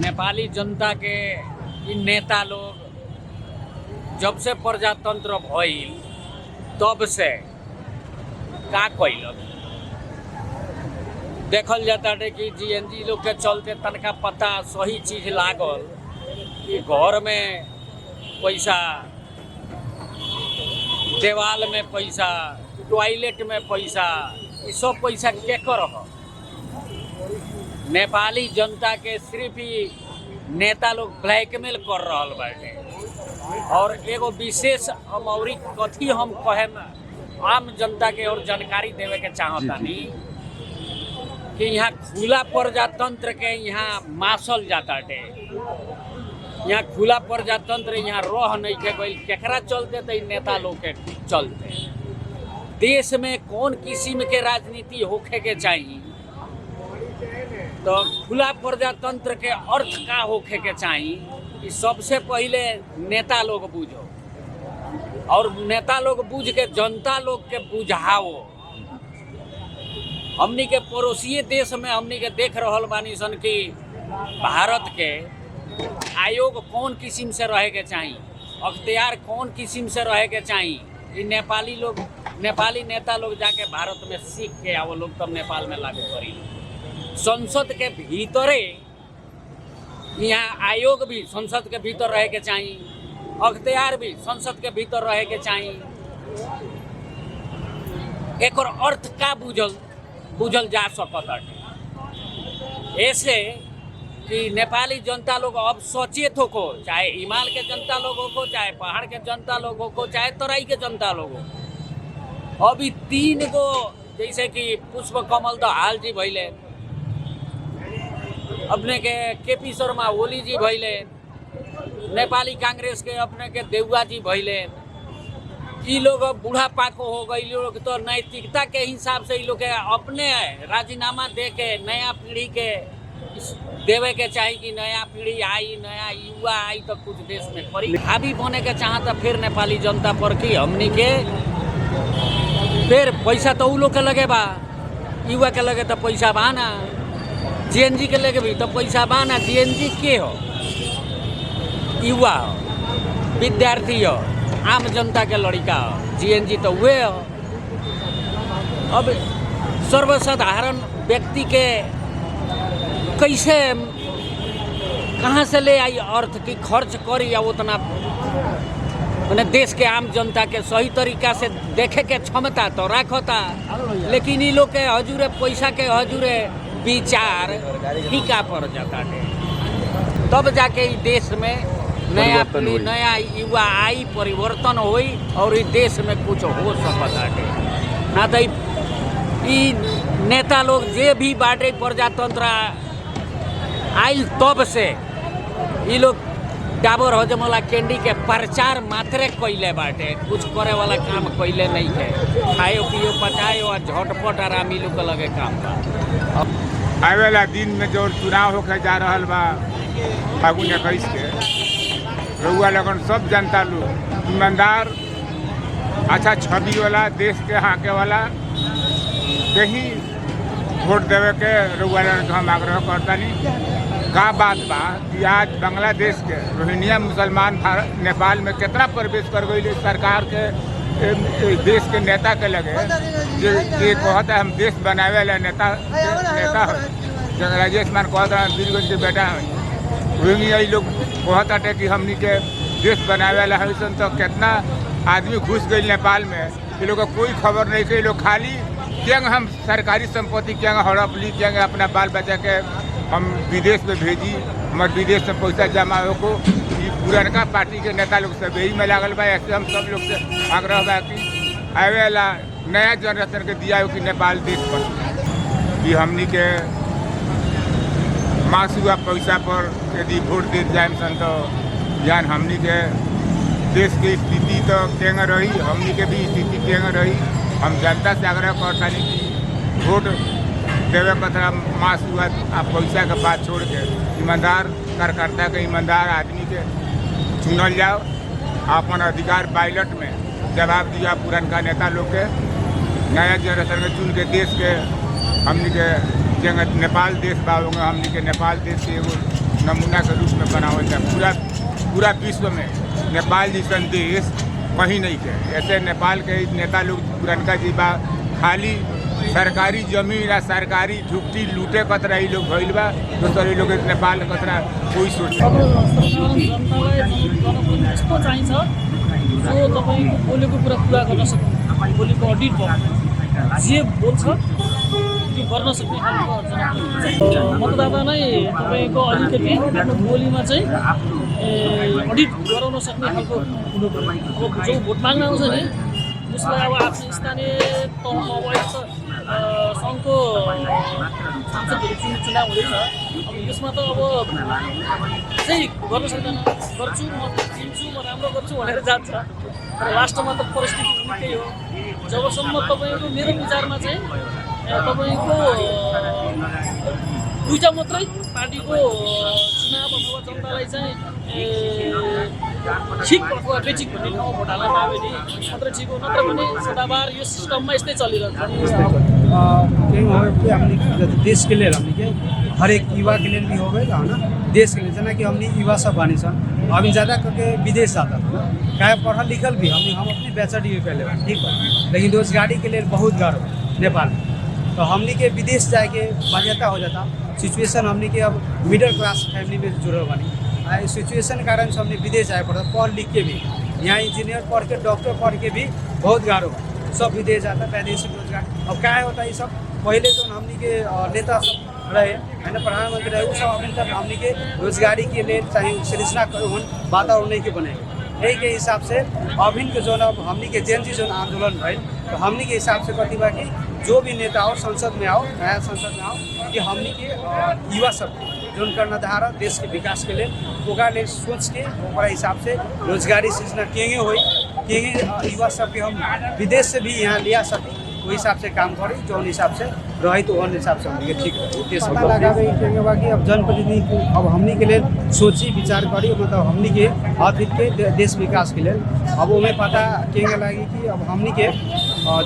नेपाली जनता के इ नेता लोग जब से प्रजातंत्र भइल तब से का कइलक देखल जाता है कि जीएनजी लोग के चलते तनका पता सही चीज लागल कि घर में पैसा, देवाल में पैसा, टॉयलेट में पैसा, ये सब पैसा केकर ह? नेपाली जनता के सिर्फ ही नेता लोग ब्लैकमेल कर रहल बाटे। और एगो विशेष हम और कथी हम कहे आम जनता के और जानकारी देवे के चाहतानी कि यहाँ खुला प्रजातंत्र के यहाँ मासल जाता है। यहाँ खुला प्रजातंत्र यहाँ रह नहीं के गई केकरा चलते तो नेता लोग के चलते। देश में कौन किस्म के राजनीति होखे के चाहिए तो खुला प्रजातंत्र के अर्थ का होखे के चाहिए कि सबसे पहले नेता लोग बुझो और नेता लोग बुझ के जनता लोग के बुझाओ। हमनी के पड़ोसी देश में हमनी के देख रहल बानी सन कि भारत के आयोग कौन किस्म से रहे के चाहिए, अख्तियार कौन किस्म से रहे के चाहिए। ये नेपाली नेता लोग जाके भारत में सीख के आओ लोग तब नेपाल में लागू करी। संसद के भीतरे यहाँ आयोग भी संसद के भीतर रहे के चाहिए, अख्तियार भी संसद के भीतर रहे के चाहिए। एक और अर्थ का बुझल जा सकता है। ऐसे कि नेपाली जनता लोग अब सचेत हो, चाहे हिमाल के जनता लोगों को, चाहे पहाड़ के जनता लोगों को, चाहे तराई के जनता लोगों को। अभी 3 गो जैसे कि पुष्प कमल दाहाल जी भैले, अपने के केपी शर्मा ओली जी भैले, नेपाली कांग्रेस के अपने के देउआ जी भैले। ये लोग अब बूढ़ा पाको हो गई लोग तो नैतिकता के हिसाब से ये लोग के अपने राजीनामा दे के नया पीढ़ी के देवे के चाहिए कि नया पीढ़ी आई, नया युवा आई तो कुछ देश में करी। हावी बने के चाहता फिर नेपाली जनता पर कि हमनी के फिर पैसा तो उ लोग के लगे बा, युवा के लगे तो पैसा बा ना, जीएनजी के लगे भी तो पैसा बा ना। जीएनजी के हो? युवा हो, विद्यार्थी हो, आम जनता के लड़का हो। जीएनजी तो वे हो। अब सर्वसाधारण व्यक्ति के कैसे कहाँ से ले आई अर्थ की खर्च करी या उतना मैंने देश के आम जनता के सही तरीका से देखे के क्षमता तो रखता, लेकिन ये लोग के हजूरे पैसा के हजूरे विचार फीका पड़ जाता है। तब जाके इस देश में नया पीढ़ी, नया युवा आई, परिवर्तन हुई और इस देश में कुछ हो सकता है। ना तो ये नेता लोग जे भी बाटे प्रजातंत्र आइल तब से ये लोग डाबर हजमोला कैंडी के प्रचार मात्रे कैले बाटे, कुछ करे वाला काम कैले नहीं है। खाए पियो पचाए और झटपट आरामी लोग लगे काम बा। आए वाला दिन में जो चुनाव होके जा रहा बा फागुन 21 के, रउआ लगन सब जनता लोग ईमानदार, अच्छा छवि वाला, देश के हाँके वाला यही वोट देवे के रउआ लगन हम आग्रह करतानी। का बात बा कि आज बांग्लादेश के रोहिंग्या मुसलमान नेपाल में कितना प्रवेश कर गई सरकार के देश के नेता के लगे जे कहता है हम देश बनावे वाला नेता हो। राजेश मान कहता है बीरगंज के बेटा है। रोहिंग्या लोग कहता है कि हमनी के देश बनावे वाला है। तो कितना आदमी घुस गई नेपाल में, ये लोग का कोई खबर नहीं कि लोग खाली क्या हम सरकारी संपत्ति क्या हड़प ली, क्या अपना बाल बच्चा के हम विदेश में भेजी, हमारे विदेश में पैसा जमा हो। ये पुरानका पार्टी के नेता लोग सब यही में लागल बा। ऐसे हम सब लोग से आग्रह बा कि आवे वाला नया जनरेशन के दिया हो कि नेपाल देश पर कि हमनी के मासुआ पैसा पर यदि वोट दे जाए सन तो जान हमनी के देश की स्थिति तो केंग रही, हमनी के भी स्थिति केंग रही। हम जनता से आग्रह करता नहीं कि वोट देवे कतरा मास हुआ आप पैसा के बात छोड़ के ईमानदार कार्यकर्ता के, ईमानदार आदमी के चुनल जाओ। अपन अधिकार पायलट में जवाब दिया पुरानका नेता लोग के, नया जनरेशन के चुन के देश के हमनी के नेपाल देश बा, हमनी के नेपाल देश के एगो नमूना के रूप में बनावल जाए। पूरा विश्व में नेपाल जैसा देश कहीं नहीं के। ऐसे नेपाल के नेता लोग पुरनका जी बा खाली सरकारी जमीन या सरकारी झुपटी लूटे कतरा ये लोग भइल बा। दोसर ये लोग नेपाल कतरा कोई सोच यस्तो चाहिन्छ जो तपाईँको बोलेको कुरा पुरा गर्न सक्ने, बोलेको अडिट भयो, जे बोल्छ त्यो गर्न सक्ने खालको जनप्रतिनिधि चाहिन्छ। मतदाता नै तपाईँको अलिकति आफ्नो बोलीमा चाहिँ अडिट गराउन सक्ने खालको हुनु पर्यो। अब जो भोट माग्न आउँछ नि उसलाई अब आफ्नो स्थानीय तहमा अब अहिले त सङ्घको सांसदहरू चुनाव हुँदैछ। अब यसमा त अब चाहिँ गर्न सक्दैन, गर्छु म चिन्छु म राम्रो गर्छु भनेर जान्छ। तर लास्टमा त परिस्थिति निकै हो। जबसम्म तपाईँको मेरो विचारमा चाहिँ तपाईँको दुईवटा मात्रै पार्टीको चुनाव अथवा जनतालाई चाहिँ ठिक अथवा बेठिक भन्ने ठाउँमा भोट हाल्न पायो भने मात्रै ठिक हो, नत्र भने सदाबार यो सिस्टममा यस्तै चलिरहन्छ। कहीं हो कि हमने देश के लिए हमने के हर एक युवा के लिए भी हो गए है ना, देश के लिए जना कि हमने युवा सब बने सन अभी ज़्यादा करके विदेश जाता था, क्या पढ़ा लिखल भी हम अपने बैचलर डिग्री पहले ठीक है, लेकिन रोजगारी के लिए बहुत गर्व है नेपाल में। तो हमने के विदेश जाके बाध्यता हो जाता सिचुएशन। हमने के अब मिडिल क्लास फैमिली में जुड़ल बनी सिचुएशन के कारण से हमने विदेश जाए पड़ता। पढ़ लिख के भी यहाँ इंजीनियर पढ़ के डॉक्टर पढ़ के भी बहुत गारो सब विदेश जाता वैदेशिक रोजगार। अब क्या होता है ये सब पहले जो हमने के नेता सब रहे है ना, प्रधानमंत्री रहे वो सब अभी तक हमने के रोजगारी के लिए चाहे सृजना वातावरण नहीं के बनेगा। यही के हिसाब से अभिन के जो हमने के जेएनजी जो आंदोलन भइल तो हमने के हिसाब से कथी बा कि जो भी नेता आओ संसद में आओ, नया संसद में आओ कि हमने के युवा सब जो करना धारा देश के विकास के लिए ओकरा ले सोच के ओकरा हिसाब से रोजगारी सृजना केंगे हो युवा सबके हम विदेश से भी यहाँ लिया सकें वो हिसाब से काम करी जो हिसाब से रही तो उन हिसाब से हमने ठीक पता लगा कि अब जनप्रतिनिधि अब हमने के लिए सोची विचार करी मतलब हमने के अधिक के देश विकास के लिए अब उन्हें पता केंगे लगी कि अब हमने के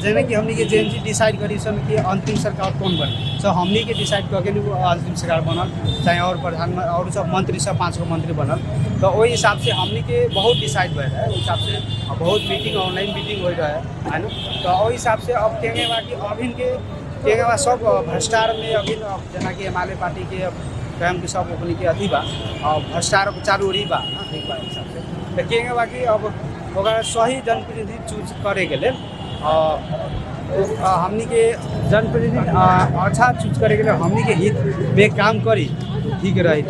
जैसे कि हमने के जेएनजी डिसाइड करी सन कि अंतिम सरकार कौन बने सो हमने के डिसाइड करके वो अंतिम सरकार बनल चाहे और प्रधानमंत्री और सब मंत्री सब 5 गो मंत्री बनल। तो वही हिसाब से हमने के बहुत डिसाइड हो रहा है उस हिसाब से बहुत मीटिंग ऑनलाइन मीटिंग हो रहा है ना। तो वही हिसाब से अब केंगे बाकी अभिन के सब भ्रष्टाचार में अभी जना कि एमाले पार्टी के स्वयं के सब अपनी के अथी बा भ्रष्टाचार चालू रही बा ठीक बा हिसाब से। तो केंगे बाकी अब ओकरा सही जनप्रतिनिधि चूज करे के लिए हमनी के जनप्रतिनिधि अच्छा चूज करे के लिए हमनी के हित में काम करी ठीक रही।